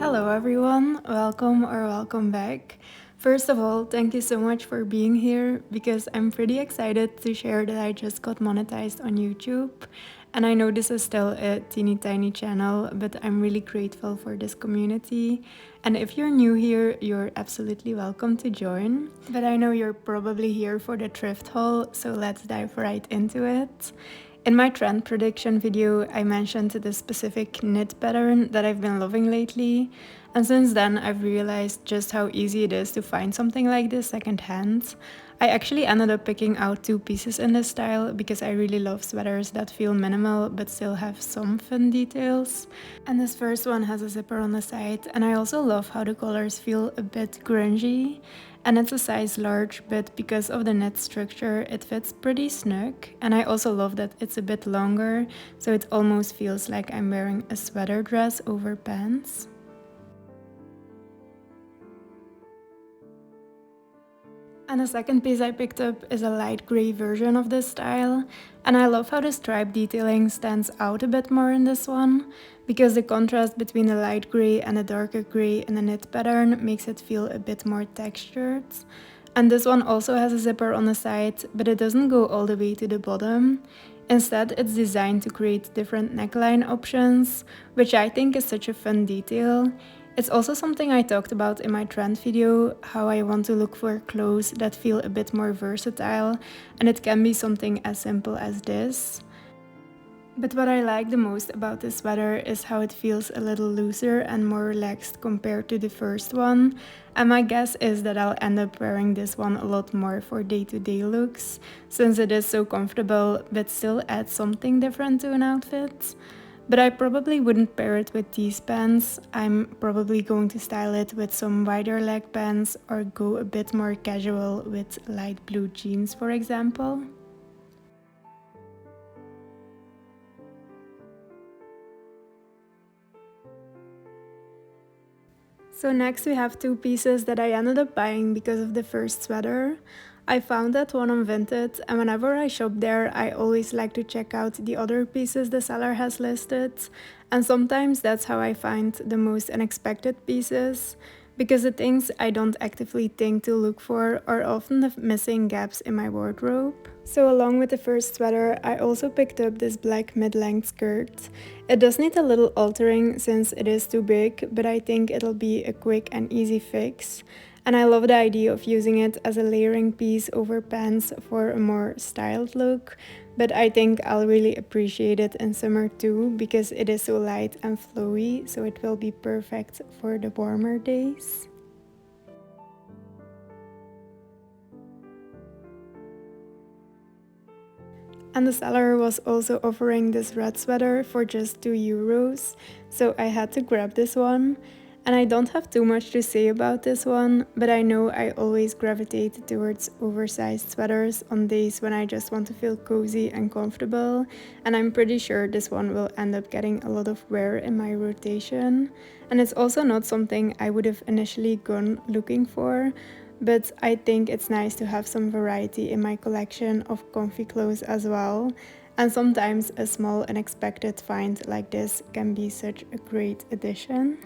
Hello everyone, welcome back. First of all, thank you so much for being here because I'm pretty excited to share that I just got monetized on YouTube. And I know this is still a teeny tiny channel, but I'm really grateful for this community. And if you're new here, you're absolutely welcome to join. But I know you're probably here for the thrift haul, so let's dive right into it. In my trend prediction video, I mentioned the specific knit pattern that I've been loving lately, and since then I've realized just how easy it is to find something like this secondhand. I actually ended up picking out 2 pieces in this style because I really love sweaters that feel minimal but still have some fun details. And this first one has a zipper on the side, and I also love how the colors feel a bit grungy. And it's a size large, but because of the knit structure, it fits pretty snug. And I also love that it's a bit longer, so it almost feels like I'm wearing a sweater dress over pants. And the second piece I picked up is a light grey version of this style, and I love how the stripe detailing stands out a bit more in this one, because the contrast between the light grey and the darker grey in the knit pattern makes it feel a bit more textured. And this one also has a zipper on the side, but it doesn't go all the way to the bottom. Instead, it's designed to create different neckline options, which I think is such a fun detail. It's also something I talked about in my trend video, how I want to look for clothes that feel a bit more versatile, and it can be something as simple as this. But what I like the most about this sweater is how it feels a little looser and more relaxed compared to the first one, and my guess is that I'll end up wearing this one a lot more for day-to-day looks, since it is so comfortable but still adds something different to an outfit. But I probably wouldn't pair it with these pants. I'm probably going to style it with some wider leg pants or go a bit more casual with light blue jeans, for example. So next we have 2 pieces that I ended up buying because of the first sweater. I found that one on Vinted, and whenever I shop there I always like to check out the other pieces the seller has listed, and sometimes that's how I find the most unexpected pieces, because the things I don't actively think to look for are often the missing gaps in my wardrobe. So along with the first sweater, I also picked up this black mid-length skirt. It does need a little altering since it is too big, but I think it'll be a quick and easy fix. And I love the idea of using it as a layering piece over pants for a more styled look, but I think I'll really appreciate it in summer too because it is so light and flowy, so it will be perfect for the warmer days. And the seller was also offering this red sweater for just €2, so I had to grab this one. And I don't have too much to say about this one, but I know I always gravitate towards oversized sweaters on days when I just want to feel cozy and comfortable, and I'm pretty sure this one will end up getting a lot of wear in my rotation. And it's also not something I would have initially gone looking for, but I think it's nice to have some variety in my collection of comfy clothes as well. And sometimes a small unexpected find like this can be such a great addition.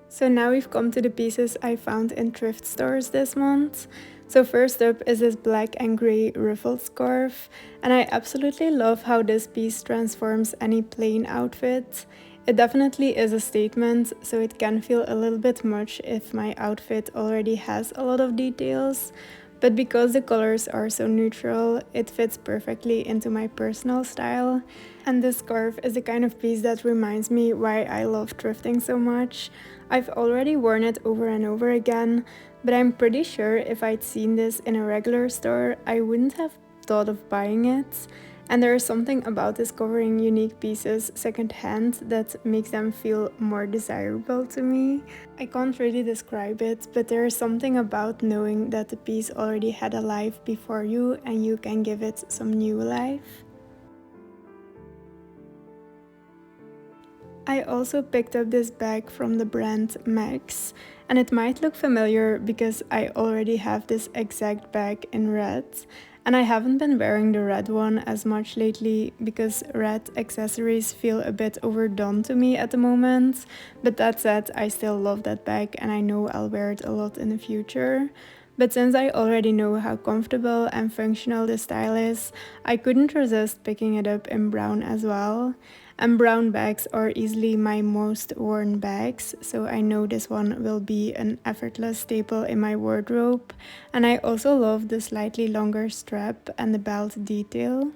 So now we've come to the pieces I found in thrift stores this month. So first up is this black and grey ruffled scarf, and I absolutely love how this piece transforms any plain outfit. It definitely is a statement, so it can feel a little bit much if my outfit already has a lot of details. But because the colors are so neutral, it fits perfectly into my personal style. And this scarf is the kind of piece that reminds me why I love thrifting so much. I've already worn it over and over again, but I'm pretty sure if I'd seen this in a regular store, I wouldn't have thought of buying it. And there is something about discovering unique pieces secondhand that makes them feel more desirable to me. I can't really describe it, but there is something about knowing that the piece already had a life before you and you can give it some new life. I also picked up this bag from the brand Mexx, and it might look familiar because I already have this exact bag in red. And I haven't been wearing the red one as much lately because red accessories feel a bit overdone to me at the moment. But that said, I still love that bag and I know I'll wear it a lot in the future. But since I already know how comfortable and functional this style is, I couldn't resist picking it up in brown as well. And brown bags are easily my most worn bags, so I know this one will be an effortless staple in my wardrobe. And I also love the slightly longer strap and the belt detail.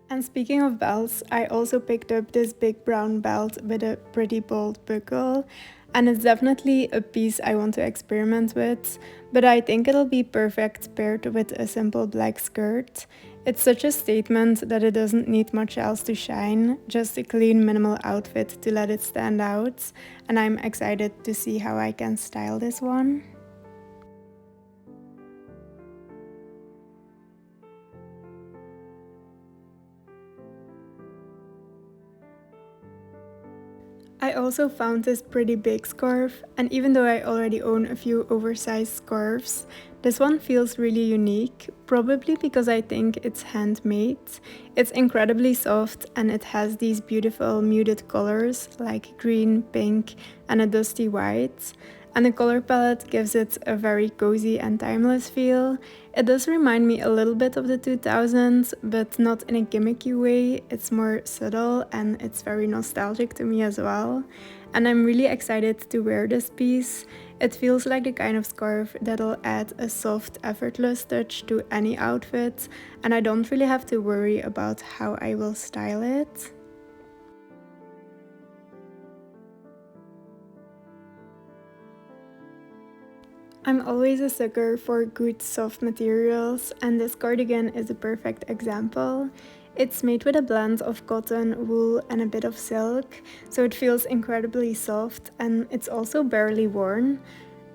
And speaking of belts, I also picked up this big brown belt with a pretty bold buckle, and it's definitely a piece I want to experiment with, but I think it'll be perfect paired with a simple black skirt. It's such a statement that it doesn't need much else to shine, just a clean minimal outfit to let it stand out, and I'm excited to see how I can style this one. I also found this pretty big scarf, and even though I already own a few oversized scarves, this one feels really unique, probably because I think it's handmade. It's incredibly soft and it has these beautiful muted colors like green, pink, and a dusty white. And the color palette gives it a very cozy and timeless feel. It does remind me a little bit of the 2000s, but not in a gimmicky way. It's more subtle and it's very nostalgic to me as well. And I'm really excited to wear this piece. It feels like the kind of scarf that'll add a soft, effortless touch to any outfit, and I don't really have to worry about how I will style it. I'm always a sucker for good soft materials, and this cardigan is a perfect example. It's made with a blend of cotton, wool, and a bit of silk, so it feels incredibly soft and it's also barely worn.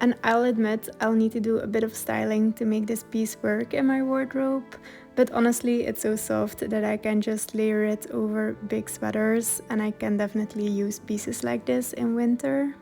And I'll admit I'll need to do a bit of styling to make this piece work in my wardrobe, but honestly it's so soft that I can just layer it over big sweaters, and I can definitely use pieces like this in winter.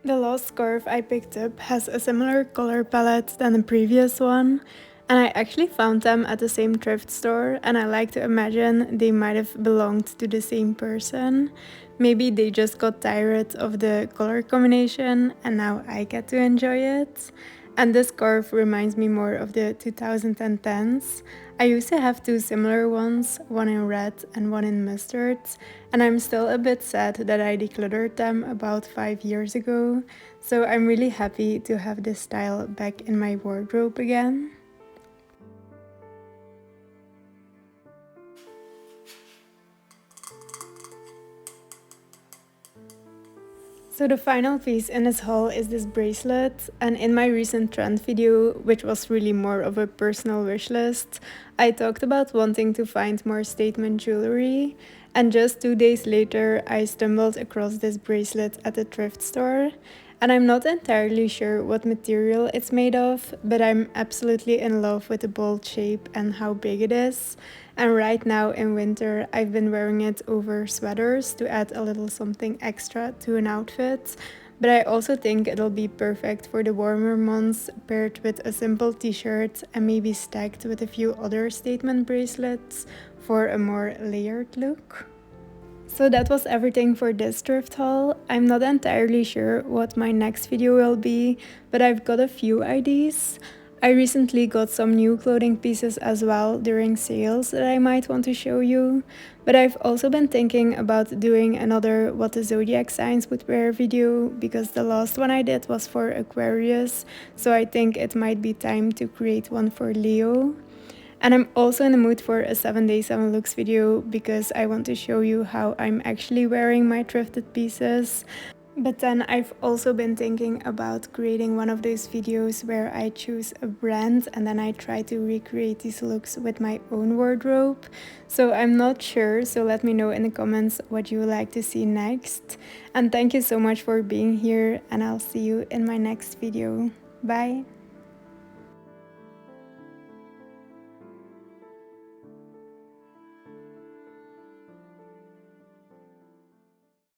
The last scarf I picked up has a similar color palette than the previous one, and I actually found them at the same thrift store, and I like to imagine they might have belonged to the same person. Maybe they just got tired of the color combination and now I get to enjoy it. And this scarf reminds me more of the 2010s. I used to have two similar ones, one in red and one in mustard, and I'm still a bit sad that I decluttered them about 5 years ago, so I'm really happy to have this style back in my wardrobe again. So the final piece in this haul is this bracelet, and in my recent trend video, which was really more of a personal wish list, I talked about wanting to find more statement jewelry, and just 2 days later I stumbled across this bracelet at a thrift store. And I'm not entirely sure what material it's made of, but I'm absolutely in love with the bold shape and how big it is. And right now in winter, I've been wearing it over sweaters to add a little something extra to an outfit. But I also think it'll be perfect for the warmer months, paired with a simple t-shirt and maybe stacked with a few other statement bracelets for a more layered look. So that was everything for this thrift haul. I'm not entirely sure what my next video will be, but I've got a few ideas. I recently got some new clothing pieces as well during sales that I might want to show you, but I've also been thinking about doing another what the zodiac signs would wear video, because the last one I did was for Aquarius, so I think it might be time to create one for Leo. And I'm also in the mood for a 7-day 7 looks video because I want to show you how I'm actually wearing my thrifted pieces. But then I've also been thinking about creating one of those videos where I choose a brand and then I try to recreate these looks with my own wardrobe. So I'm not sure, so let me know in the comments what you would like to see next. And thank you so much for being here, and I'll see you in my next video. Bye!